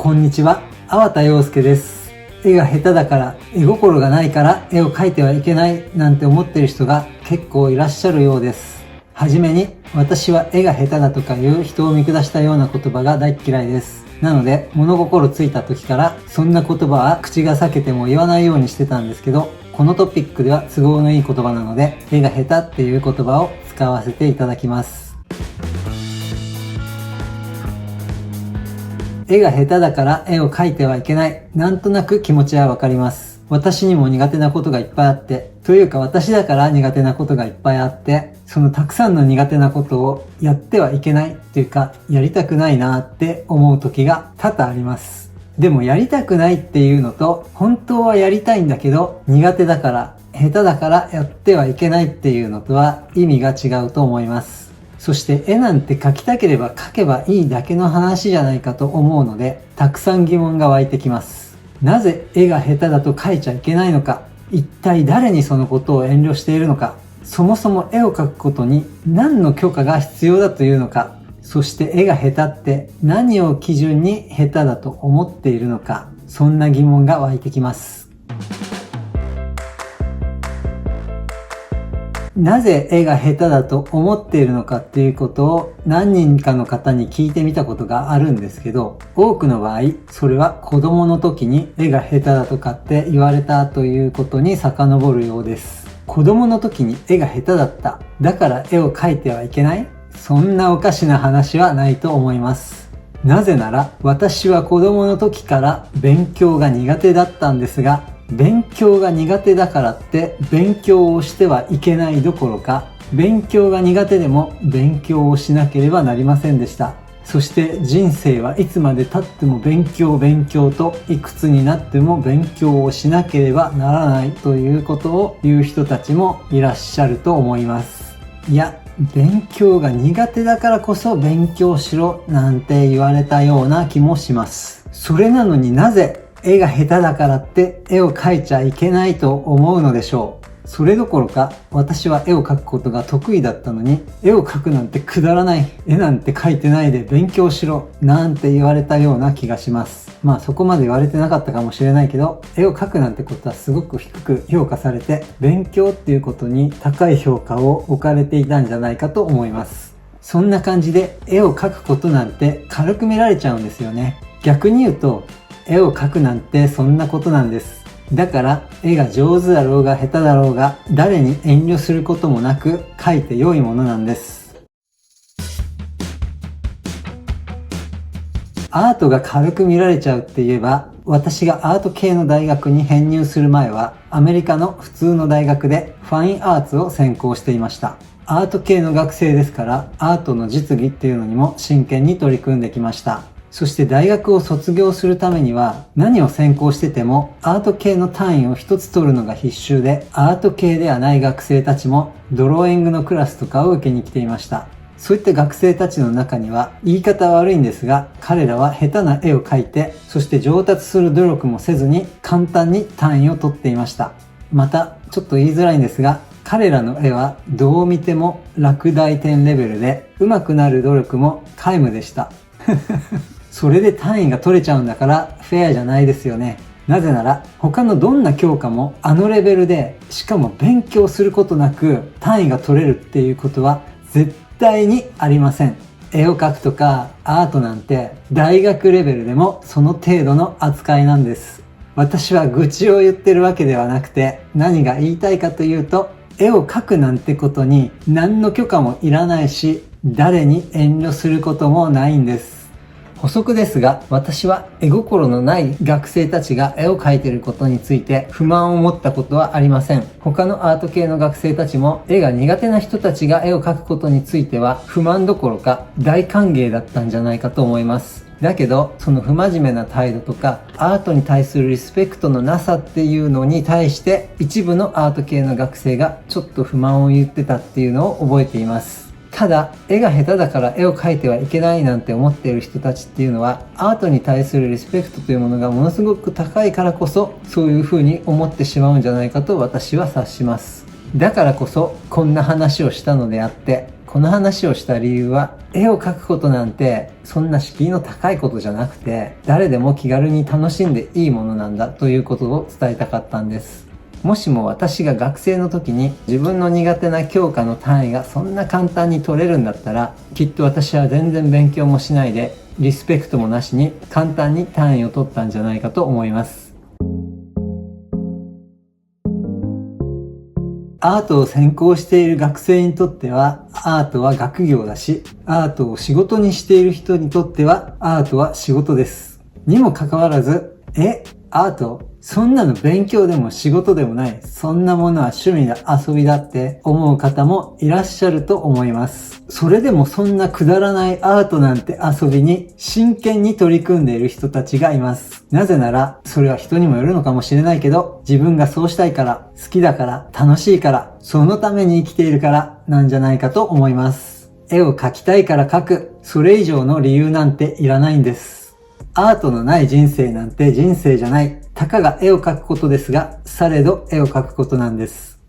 こんにちは、粟田洋介です。絵が下手だから、絵心がないから絵を描いてはいけないなんて思っている人が結構いらっしゃるようです。はじめに、私は絵が下手だとかいう人を見下したような言葉が大嫌いです。なので、物心ついた時から、そんな言葉は口が裂けても言わないようにしてたんですけど、このトピックでは都合のいい言葉なので、絵が下手っていう言葉を使わせていただきます。絵が下手だから絵を描いてはいけない。なんとなく気持ちはわかります。私にも苦手なことがいっぱいあって、というか私だから苦手なことがいっぱいあって、そのたくさんの苦手なことをやってはいけないっていうか、やりたくないなって思う時が多々あります。でもやりたくないっていうのと、本当はやりたいんだけど、苦手だから、下手だからやってはいけないっていうのとは意味が違うと思います。そして絵なんて描きたければ描けばいいだけの話じゃないかと思うので、たくさん疑問が湧いてきます。なぜ絵が下手だと描いちゃいけないのか、一体誰にそのことを遠慮しているのか、そもそも絵を描くことに何の許可が必要だというのか、そして絵が下手って何を基準に下手だと思っているのか、そんな疑問が湧いてきます。なぜ絵が下手だと思っているのかっていうことを何人かの方に聞いてみたことがあるんですけど、多くの場合、それは子供の時に絵が下手だとかって言われたということに遡るようです。子供の時に絵が下手だった。だから絵を描いてはいけない？そんなおかしな話はないと思います。なぜなら、私は子供の時から勉強が苦手だったんですが、勉強が苦手だからって勉強をしてはいけないどころか、勉強が苦手でも勉強をしなければなりませんでした。そして人生はいつまで経っても勉強と、いくつになっても勉強をしなければならないということを言う人たちもいらっしゃると思います。いや、勉強が苦手だからこそ勉強しろなんて言われたような気もします。それなのになぜ絵が下手だからって絵を描いちゃいけないと思うのでしょう。それどころか私は絵を描くことが得意だったのに、絵を描くなんてくだらない、絵なんて描いてないで勉強しろなんて言われたような気がします。まあそこまで言われてなかったかもしれないけど、絵を描くなんてことはすごく低く評価されて、勉強っていうことに高い評価を置かれていたんじゃないかと思います。そんな感じで絵を描くことなんて軽く見られちゃうんですよね。逆に言うと、絵を描くなんてそんなことなんです。だから絵が上手だろうが下手だろうが誰に遠慮することもなく描いて良いものなんです。アートが軽く見られちゃうって言えば、私がアート系の大学に編入する前はアメリカの普通の大学でファインアーツを専攻していました。アート系の学生ですからアートの実技っていうのにも真剣に取り組んできました。そして大学を卒業するためには何を専攻しててもアート系の単位を一つ取るのが必修で、アート系ではない学生たちもドローイングのクラスとかを受けに来ていました。そういった学生たちの中には言い方は悪いんですが、彼らは下手な絵を描いて、そして上達する努力もせずに簡単に単位を取っていました。またちょっと言いづらいんですが、彼らの絵はどう見ても落第点レベルで、上手くなる努力も皆無でした。それで単位が取れちゃうんだからフェアじゃないですよね。なぜなら他のどんな教科もあのレベルで、しかも勉強することなく単位が取れるっていうことは絶対にありません。絵を描くとかアートなんて大学レベルでもその程度の扱いなんです。私は愚痴を言ってるわけではなくて、何が言いたいかというと、絵を描くなんてことに何の許可もいらないし、誰に遠慮することもないんです。補足ですが、私は絵心のない学生たちが絵を描いていることについて不満を持ったことはありません。他のアート系の学生たちも絵が苦手な人たちが絵を描くことについては不満どころか大歓迎だったんじゃないかと思います。だけど、その不真面目な態度とかアートに対するリスペクトのなさっていうのに対して一部のアート系の学生がちょっと不満を言ってたっていうのを覚えています。ただ、絵が下手だから絵を描いてはいけないなんて思っている人たちっていうのは、アートに対するリスペクトというものがものすごく高いからこそ、そういう風に思ってしまうんじゃないかと私は察します。だからこそ、こんな話をしたのであって、この話をした理由は、絵を描くことなんてそんな敷居の高いことじゃなくて、誰でも気軽に楽しんでいいものなんだということを伝えたかったんです。もしも私が学生の時に自分の苦手な教科の単位がそんな簡単に取れるんだったら、きっと私は全然勉強もしないで、リスペクトもなしに簡単に単位を取ったんじゃないかと思います。アートを専攻している学生にとっては、アートは学業だし、アートを仕事にしている人にとっては、アートは仕事です。にもかかわらず、アート？そんなの勉強でも仕事でもない。そんなものは趣味だ、遊びだって思う方もいらっしゃると思います。それでもそんなくだらないアートなんて遊びに真剣に取り組んでいる人たちがいます。なぜなら、それは人にもよるのかもしれないけど、自分がそうしたいから、好きだから、楽しいから、そのために生きているからなんじゃないかと思います。絵を描きたいから描く。それ以上の理由なんていらないんです。アートのない人生なんて人生じゃない。たかが絵を描くことですが、されど絵を描くことなんです。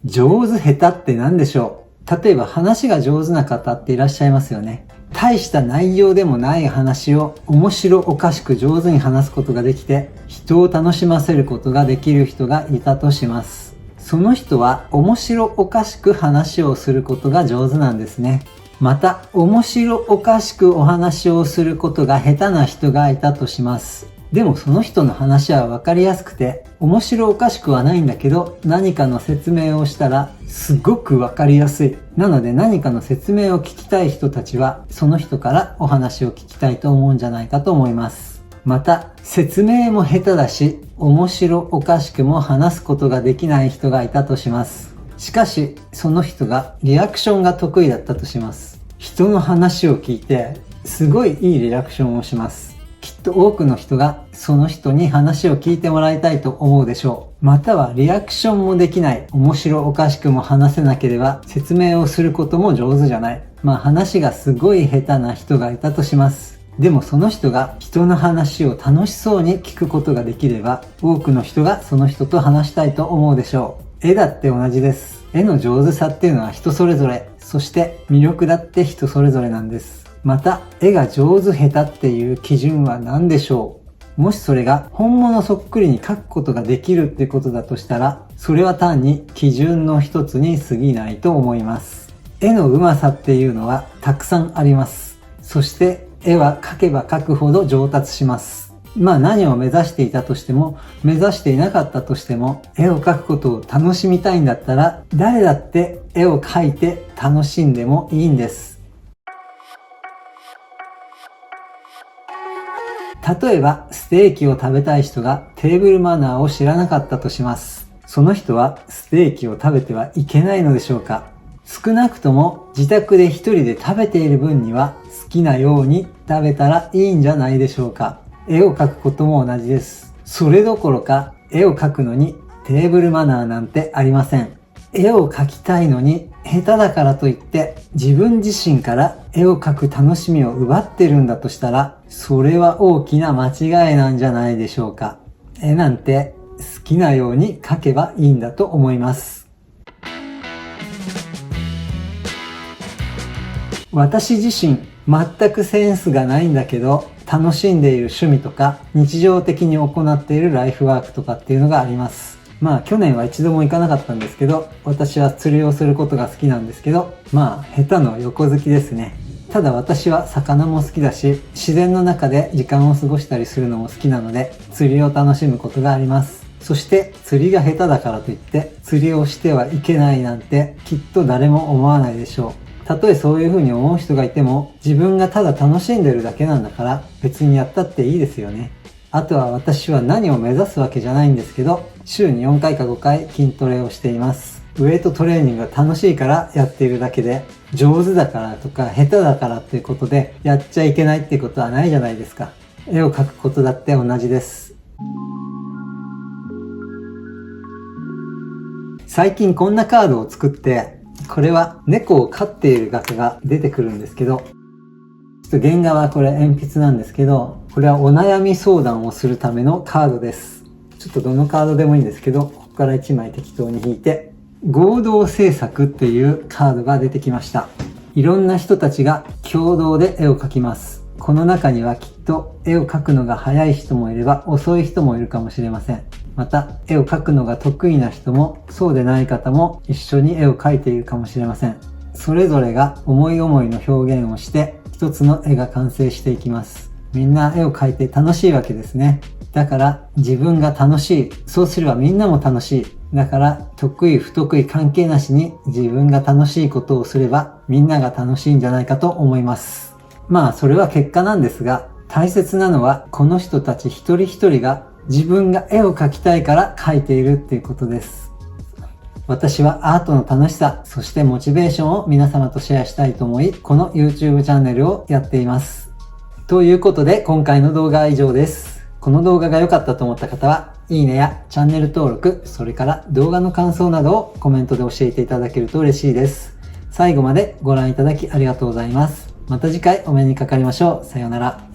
上手下手って何でしょう？例えば話が上手な方っていらっしゃいますよね。大した内容でもない話を面白おかしく上手に話すことができて、人を楽しませることができる人がいたとします。その人は面白おかしく話をすることが上手なんですね。また、面白おかしくお話をすることが下手な人がいたとします。でもその人の話はわかりやすくて、面白おかしくはないんだけど、何かの説明をしたらすごくわかりやすい。なので何かの説明を聞きたい人たちは、その人からお話を聞きたいと思うんじゃないかと思います。また、説明も下手だし、面白おかしくも話すことができない人がいたとします。しかし、その人がリアクションが得意だったとします。人の話を聞いて、すごいいいリアクションをします。きっと多くの人がその人に話を聞いてもらいたいと思うでしょう。またはリアクションもできない、面白おかしくも話せなければ説明をすることも上手じゃない。話がすごい下手な人がいたとします。でもその人が人の話を楽しそうに聞くことができれば、多くの人がその人と話したいと思うでしょう。絵だって同じです。絵の上手さっていうのは人それぞれ、そして魅力だって人それぞれなんです。また、絵が上手下手っていう基準は何でしょう？もしそれが本物そっくりに描くことができるってことだとしたら、それは単に基準の一つに過ぎないと思います。絵の上手さっていうのはたくさんあります。そして絵は描けば描くほど上達します。何を目指していたとしても、目指していなかったとしても、絵を描くことを楽しみたいんだったら、誰だって絵を描いて楽しんでもいいんです。例えば、ステーキを食べたい人がテーブルマナーを知らなかったとします。その人はステーキを食べてはいけないのでしょうか？少なくとも自宅で一人で食べている分には好きなように食べたらいいんじゃないでしょうか？絵を描くことも同じです。それどころか絵を描くのにテーブルマナーなんてありません。絵を描きたいのに下手だからといって自分自身から絵を描く楽しみを奪ってるんだとしたら、それは大きな間違いなんじゃないでしょうか。絵なんて好きなように描けばいいんだと思います。私自身全くセンスがないんだけど楽しんでいる趣味とか日常的に行っているライフワークとかっていうのがあります。去年は一度も行かなかったんですけど、私は釣りをすることが好きなんですけど、下手の横好きですね。ただ私は魚も好きだし、自然の中で時間を過ごしたりするのも好きなので、釣りを楽しむことがあります。そして釣りが下手だからといって釣りをしてはいけないなんてきっと誰も思わないでしょう。たとえそういう風に思う人がいても、自分がただ楽しんでるだけなんだから別にやったっていいですよね。あとは私は何を目指すわけじゃないんですけど、週に4回か5回筋トレをしています。ウェイトトレーニングが楽しいからやっているだけで、上手だからとか下手だからっていうことでやっちゃいけないってことはないじゃないですか。絵を描くことだって同じです。最近こんなカードを作って、これは猫を飼っている画家が出てくるんですけど、原画はこれ鉛筆なんですけど、これはお悩み相談をするためのカードです。ちょっとどのカードでもいいんですけど、ここから1枚適当に引いて、合同制作っていうカードが出てきました。いろんな人たちが共同で絵を描きます。この中にはきっと絵を描くのが早い人もいれば遅い人もいるかもしれません。また絵を描くのが得意な人もそうでない方も一緒に絵を描いているかもしれません。それぞれが思い思いの表現をして一つの絵が完成していきます。みんな絵を描いて楽しいわけですね。だから自分が楽しい。そうすればみんなも楽しい。だから得意不得意関係なしに自分が楽しいことをすればみんなが楽しいんじゃないかと思います。まあそれは結果なんですが、大切なのはこの人たち一人一人が自分が絵を描きたいから描いているっていうことです。私はアートの楽しさ、そしてモチベーションを皆様とシェアしたいと思い、この YouTube チャンネルをやっています。ということで今回の動画は以上です。この動画が良かったと思った方は、いいねやチャンネル登録、それから動画の感想などをコメントで教えていただけると嬉しいです。最後までご覧いただきありがとうございます。また次回お目にかかりましょう。さようなら。